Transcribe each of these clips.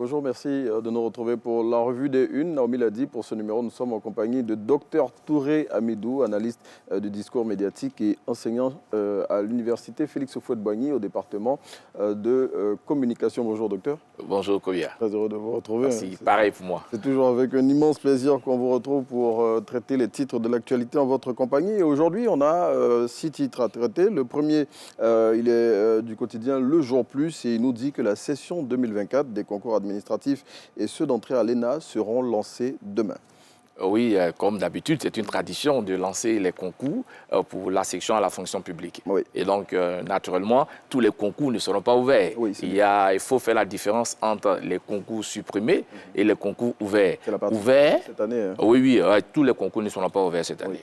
Bonjour, merci de nous retrouver pour la revue des Unes. Naomi l'a dit, pour ce numéro, nous sommes en compagnie de Dr Touré Hamidou, analyste du discours médiatique et enseignant à l'université Félix Houphouët-Boigny au département de communication. Bonjour docteur. Bonjour Kobia. Très heureux de vous retrouver. Merci, pareil pour moi. C'est toujours avec un immense plaisir qu'on vous retrouve pour traiter les titres de l'actualité en votre compagnie. Et aujourd'hui, on a 6 titres à traiter. Le premier, il est du quotidien Le Jour Plus et il nous dit que la session 2024 des concours administratifs et ceux d'entrée à l'ENA seront lancés demain. Oui, comme d'habitude, c'est une tradition de lancer les concours pour la section à la fonction publique. Oui. Et donc, naturellement, tous les concours ne seront pas ouverts. Oui, il faut faire la différence entre les concours supprimés et les concours ouverts. C'est la partie ouverts, cette année. Hein. Oui, tous les concours ne seront pas ouverts cette année.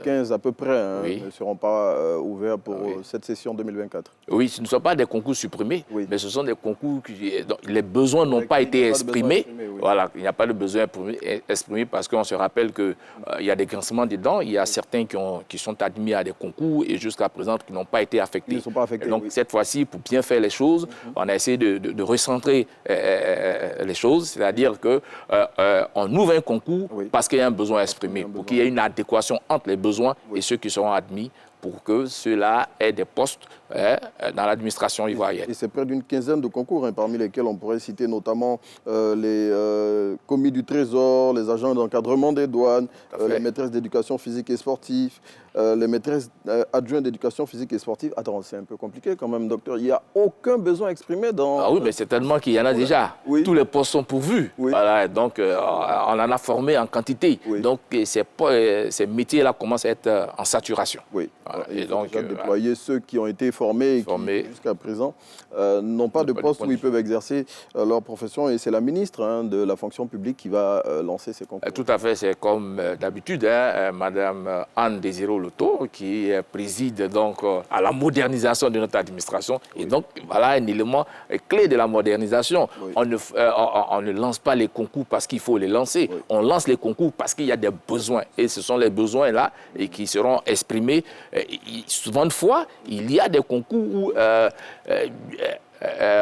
15 à peu près oui. ne seront pas ouverts pour cette session 2024. Oui, ce ne sont pas des concours supprimés, mais ce sont des concours dont les besoins n'ont pas été exprimés. Voilà, il n'y a pas de besoin exprimé parce qu'on se rappelle qu'il y a des grincements dedans. Il y a certains qui sont admis à des concours et jusqu'à présent qui n'ont pas été affectés. Ils ne sont pas affectés. Et donc cette fois-ci, pour bien faire les choses, on a essayé de recentrer les choses, c'est-à-dire qu'on ouvre un concours parce qu'il y a un besoin exprimé, pour qu'il y ait une adéquation entre les besoins et ceux qui seront admis, pour que ceux-là aient des postes dans l'administration ivoirienne. Et c'est près d'une quinzaine de concours, parmi lesquels on pourrait citer notamment les commis du Trésor, les agents d'encadrement des douanes, les maîtresses d'éducation physique et sportive, les maîtresses adjointes d'éducation physique et sportive. Attends, c'est un peu compliqué quand même, docteur. Il n'y a aucun besoin exprimé dans... Ah oui, mais certainement qu'il y en a déjà. Oui. Tous les postes sont pourvus. Oui. Voilà, donc, on en a formé en quantité. Oui. Donc, ces métiers-là commencent à être en saturation. Oui. Voilà. Et donc, déployer ceux qui ont été formés et qui, jusqu'à présent, n'ont pas de poste où ils peuvent exercer leur profession. Et c'est la ministre de la fonction publique qui va lancer ces concours. Tout à fait. C'est comme d'habitude, Madame Anne Désiré Loto, qui préside donc à la modernisation de notre administration. Oui. Et donc, voilà un élément clé de la modernisation. Oui. On ne lance pas les concours parce qu'il faut les lancer. Oui. On lance les concours parce qu'il y a des besoins. Et ce sont les besoins-là qui seront exprimés. Souvent de fois, il y a des concours où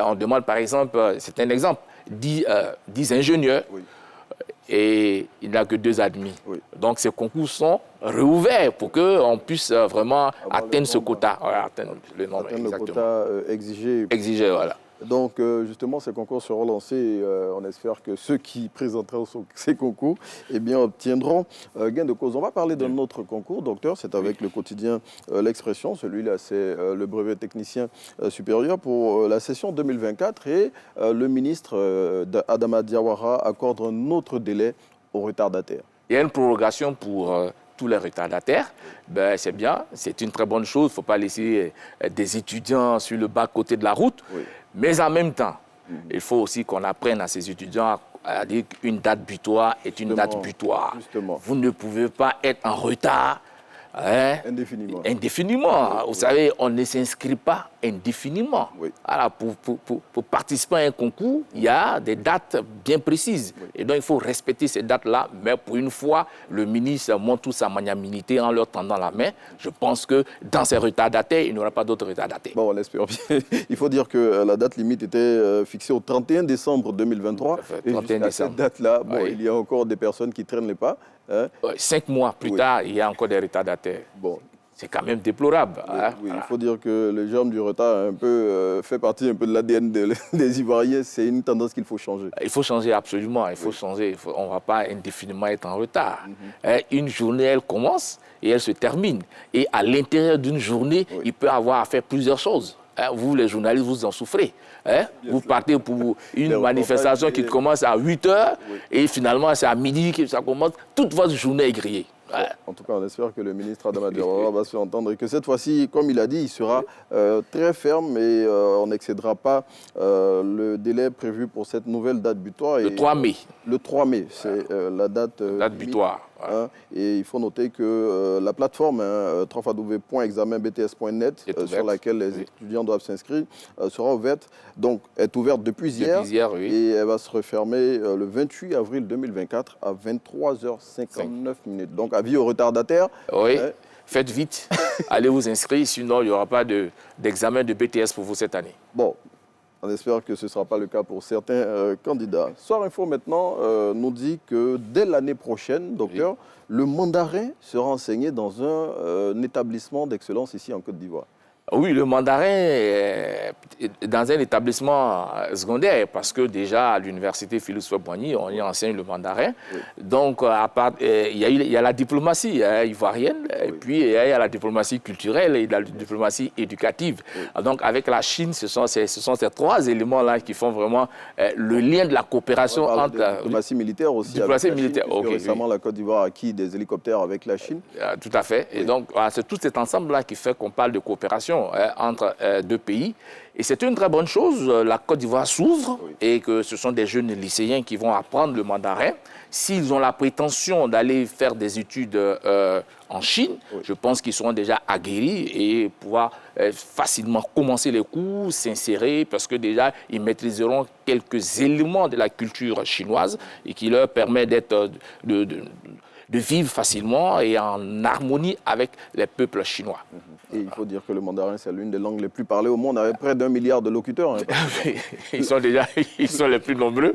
on demande, par exemple, c'est un exemple, 10 ingénieurs. Oui. Et il n'y a que 2 admis. Oui. Donc ces concours sont réouverts pour qu'on puisse vraiment atteindre ce quota. Atteindre le nombre, le quota exigé. Exigé, voilà. Donc justement, ces concours seront lancés et on espère que ceux qui présenteront ces concours obtiendront gain de cause. On va parler d'un autre concours, docteur, c'est avec le quotidien L'Expression. Celui-là, c'est le brevet technicien supérieur pour la session 2024 et le ministre Adama Diawara accorde un autre délai aux retardataires. Il y a une prorogation pour tous les retardataires. C'est bien, c'est une très bonne chose. Il ne faut pas laisser des étudiants sur le bas-côté de la route. Oui. Mais en même temps, il faut aussi qu'on apprenne à ces étudiants à dire qu'une date butoir est une date butoir. Justement. Vous ne pouvez pas être en retard indéfiniment. Indéfiniment. Vous savez, on ne s'inscrit pas indéfiniment. Oui. Alors, pour participer à un concours, il y a des dates bien précises. Oui. Et donc, il faut respecter ces dates-là. Mais pour une fois, le ministre montre toute sa magnanimité en leur tendant la main. Je pense que dans ces retardataires, il n'y aura pas d'autres retardataires. Bon, on l'espère bien. Il faut dire que la date limite était fixée au 31 décembre 2023. Et jusqu'à cette date-là, il y a encore des personnes qui traînent les pas. 5 mois plus tard, il y a encore des retardataires. Bon. C'est quand même déplorable. Oui, il faut dire que le germe du retard fait partie un peu de l'ADN des Ivoiriens. C'est une tendance qu'il faut changer. Il faut changer absolument. Il faut changer. On ne va pas indéfiniment être en retard. Une journée, elle commence et elle se termine. Et à l'intérieur d'une journée, il peut avoir à faire plusieurs choses. Vous, les journalistes, vous en souffrez. Vous partez pour une manifestation qui commence à 8 h et finalement, c'est à midi que ça commence. Toute votre journée est grillée. En tout cas, on espère que le ministre Adama Diawara va se faire entendre et que cette fois-ci, comme il a dit, il sera très ferme et on n'excédera pas le délai prévu pour cette nouvelle date butoir. Le 3 mai. Le 3 mai, c'est la date butoir. Et il faut noter que la plateforme www.examenbts.net sur laquelle les étudiants doivent s'inscrire sera ouverte. Donc, est ouverte depuis hier, et elle va se refermer le 28 avril 2024 à 23h59 minutes. Donc, avis aux retardataires. Oui. Faites vite, allez vous inscrire, sinon il n'y aura pas d'examen de BTS pour vous cette année. Bon. On espère que ce ne sera pas le cas pour certains candidats. Soir Info maintenant nous dit que dès l'année prochaine, docteur, le mandarin sera enseigné dans un établissement d'excellence ici en Côte d'Ivoire. Oui, le mandarin est dans un établissement secondaire parce que déjà à l'université Félix Houphouët-Boigny, on y enseigne le mandarin. Oui. Donc, il y a la diplomatie ivoirienne, et puis il y a la diplomatie culturelle et la diplomatie éducative. Oui. Donc, avec la Chine, ce sont ces trois éléments-là qui font vraiment le lien de la coopération entre... La diplomatie militaire aussi. Diplomatie militaire, ok. Récemment, la Côte d'Ivoire a acquis des hélicoptères avec la Chine. Tout à fait. Oui. Et donc, c'est tout cet ensemble-là qui fait qu'on parle de coopération entre deux pays. Et c'est une très bonne chose. La Côte d'Ivoire s'ouvre et que ce sont des jeunes lycéens qui vont apprendre le mandarin. S'ils ont la prétention d'aller faire des études en Chine, je pense qu'ils seront déjà aguerris et pouvoir facilement commencer les cours, s'insérer, parce que déjà, ils maîtriseront quelques éléments de la culture chinoise et qui leur permet d'être de vivre facilement et en harmonie avec les peuples chinois. Et il faut dire que le mandarin, c'est l'une des langues les plus parlées au monde, avec près d'1 milliard de locuteurs. Hein, ils sont les plus nombreux,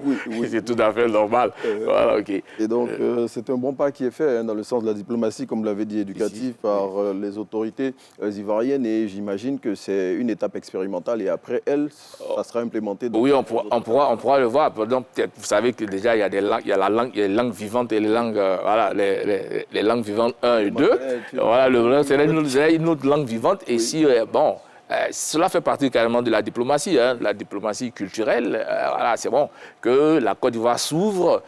c'est tout à fait normal. Voilà, okay. Et donc, c'est un bon pas qui est fait dans le sens de la diplomatie, comme l'avait dit, éducative par les autorités ivoiriennes. Et j'imagine que c'est une étape expérimentale et après elle, ça sera implémenté. Oui, on pourra le voir. Donc, vous savez que déjà, il y a des langues, il y a les langues vivantes et les langues, voilà, les langues vivantes 1 et 2. Voilà, c'est une autre langue vivante. Et si, cela fait partie carrément de la diplomatie, de la diplomatie culturelle. Voilà, c'est bon que la Côte d'Ivoire s'ouvre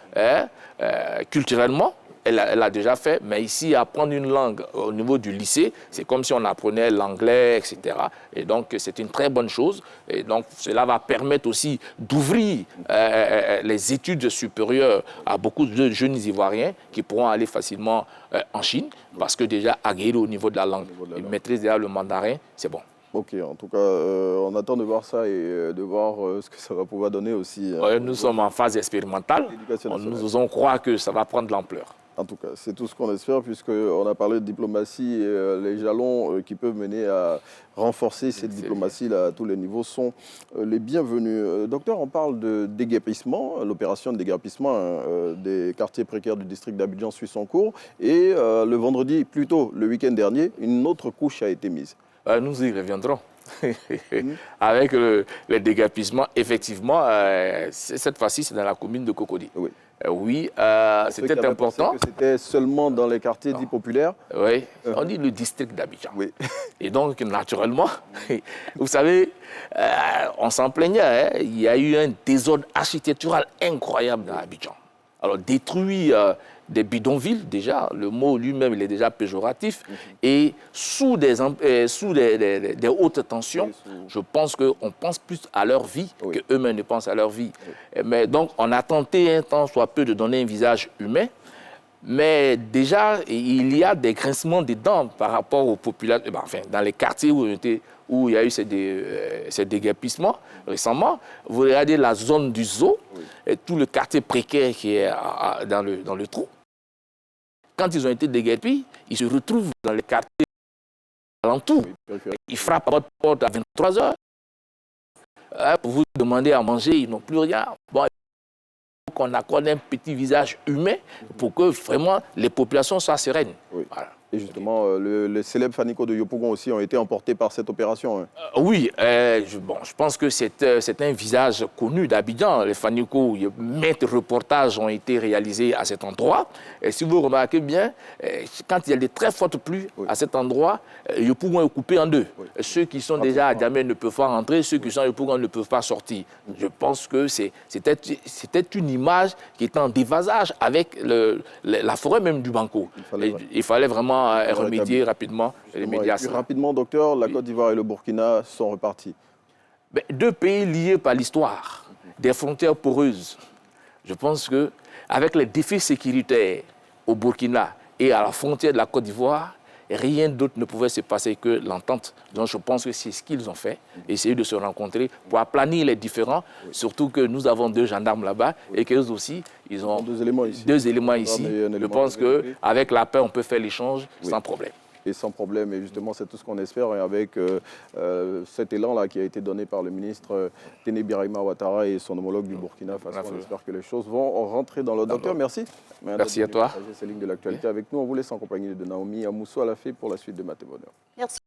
culturellement. Elle a déjà fait, mais ici, apprendre une langue au niveau du lycée, c'est comme si on apprenait l'anglais, etc. Et donc, c'est une très bonne chose. Et donc, cela va permettre aussi d'ouvrir les études supérieures à beaucoup de jeunes Ivoiriens qui pourront aller facilement en Chine, parce que déjà, aguerris au niveau de la langue, ils maîtrisent déjà le mandarin, c'est bon. Ok, en tout cas, on attend de voir ça et de voir ce que ça va pouvoir donner aussi. Nous sommes en phase expérimentale. Nous osons croire que ça va prendre de l'ampleur. En tout cas, c'est tout ce qu'on espère, puisqu'on a parlé de diplomatie et les jalons qui peuvent mener à renforcer cette diplomatie-là à tous les niveaux sont les bienvenus. Docteur, on parle de déguerpissement, l'opération de déguerpissement des quartiers précaires du district d'Abidjan suit son cours. Et le vendredi, plutôt le week-end dernier, une autre couche a été mise. Nous y reviendrons. Avec le déguerpissement, effectivement, cette fois-ci, c'est dans la commune de Cocody. Oui. Oui, c'était important. C'était seulement dans les quartiers dits populaires. Oui, on dit le district d'Abidjan. Oui. Et donc, naturellement, vous savez, on s'en plaignait. Il y a eu un désordre architectural incroyable dans Abidjan. Alors, détruit des bidonvilles, déjà, le mot lui-même, il est déjà péjoratif, et sous des hautes tensions, je pense qu'on pense plus à leur vie qu'eux-mêmes ne pensent à leur vie. Mais donc, on a tenté un temps soit peu de donner un visage humain, mais déjà, il y a des grincements des dents par rapport aux populations, enfin, dans les quartiers où il y a eu ces déguerpissements récemment. Vous regardez la zone du zoo, et tout le quartier précaire qui est dans le trou. Quand ils ont été déguerpis, ils se retrouvent dans les quartiers alentours. Ils frappent à votre porte à 23 heures. Pour vous demander à manger, ils n'ont plus rien. Bon, il faut qu'on accorde un petit visage humain pour que vraiment les populations soient sereines. Oui. Voilà. Et justement, les célèbres Faniko de Yopougon aussi ont été emportés par cette opération. Hein. Oui, je pense que c'est un visage connu d'Abidjan. Les Faniko, maintes reportages ont été réalisés à cet endroit. Et si vous remarquez bien, quand il y a des très fortes pluies à cet endroit, Yopougon est coupé en deux. Ceux qui sont déjà à Djamé ne peuvent pas rentrer, ceux qui sont à Yopougon ne peuvent pas sortir. Je pense que c'était une image qui était en dévasage avec la forêt même du Banco. Il fallait vraiment remédier rapidement les médias. Rapidement, docteur, la Côte d'Ivoire et le Burkina sont repartis. Deux pays liés par l'histoire, des frontières poreuses. Je pense qu'avec les défis sécuritaires au Burkina et à la frontière de la Côte d'Ivoire, rien d'autre ne pouvait se passer que l'entente. Donc je pense que c'est ce qu'ils ont fait, essayer de se rencontrer pour aplanir les différends, surtout que nous avons 2 gendarmes là-bas et qu'eux aussi, ils ont 2 éléments ici. Je pense qu'avec la paix, on peut faire l'échange sans problème. et sans problème. Et justement, c'est tout ce qu'on espère. Et avec cet élan-là qui a été donné par le ministre Téné Birahima Ouattara et son homologue du Burkina Faso, on espère que les choses vont rentrer dans le docteur. Merci. Merci à toi. C'est ligne de l'actualité avec nous. On vous laisse en compagnie de Naomi Amousso à la fée pour la suite de Maté Bonheur. Merci.